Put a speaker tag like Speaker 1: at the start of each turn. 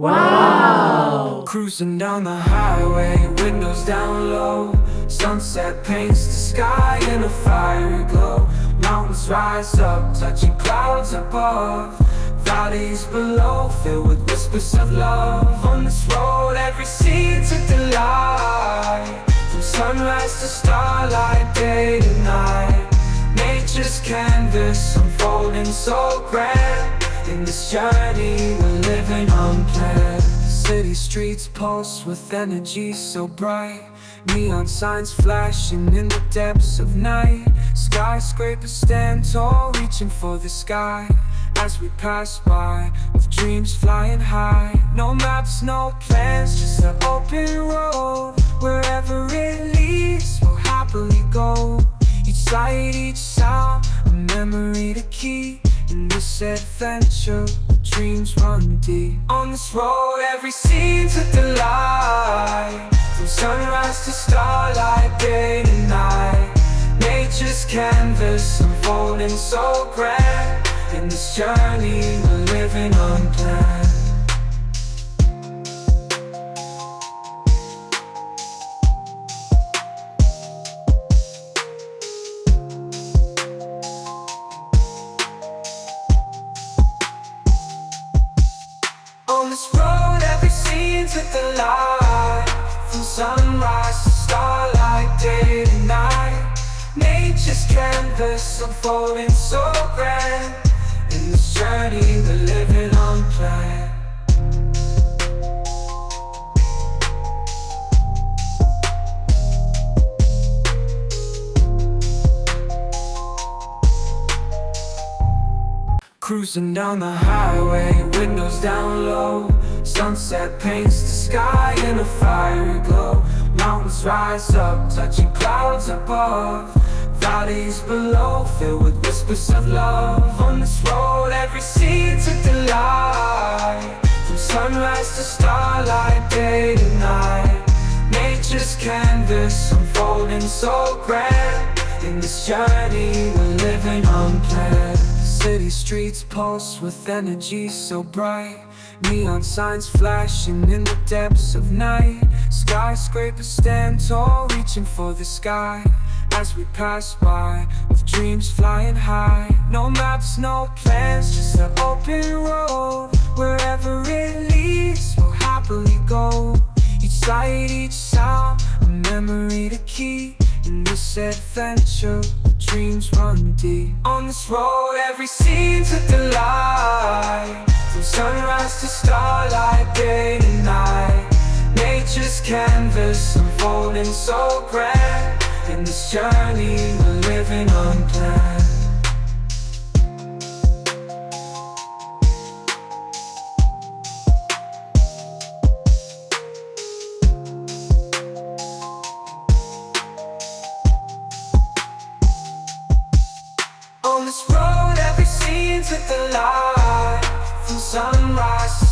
Speaker 1: Wow!
Speaker 2: Cruising down the highway, windows down low. Sunset paints the sky in a fiery glow. Mountains rise up, touching clouds above. Valleys below, filled with whispers of love. On this road, every scene's a delight. From sunrise to starlight, day to night. Nature's canvas unfolding so grand. In this journey, we're living unplanned. City streets pulse with energy so bright. Neon signs flashing in the depths of night. Skyscrapers stand tall, reaching for the sky. As we pass by, with dreams flying high. No maps, no plans, just an open road. Wherever it leads, we'll happily go. Each sight, each sound, a memory to keep. In this adventure, dreams run deep. On this road, every scene's a delight. From sunrise to starlight, day to night. Nature's canvas unfolding so grand. In this journey, we're living unplanned. On this road, every scene's a delight. From sunrise to starlight, day to night. Nature's canvas unfolding so grand. In this journey, we're living unplanned. Cruising down the highway, windows down low. Sunset paints the sky in a fiery glow. Mountains rise up, touching clouds above. Valleys below, filled with whispers of love. On this road, every scene's a delight. From sunrise to starlight, day to night. Nature's canvas unfolding so grand. In this journey, we're living unplanned. City streets pulse with energy so bright. Neon signs flashing in the depths of night. Skyscrapers stand tall, reaching for the sky. As we pass by, with dreams flying high. No maps, no plans, just an open road. Wherever it leads, we'll happily go. Each sight, each sound, a memory to keep. In this adventure, dreams run deep. On this road, every scene's a delight. From sunrise to starlight, day to night. Nature's canvas unfolding so grand. In this journey, we're living unplanned. On this road, every scene's a delight. From sunrise to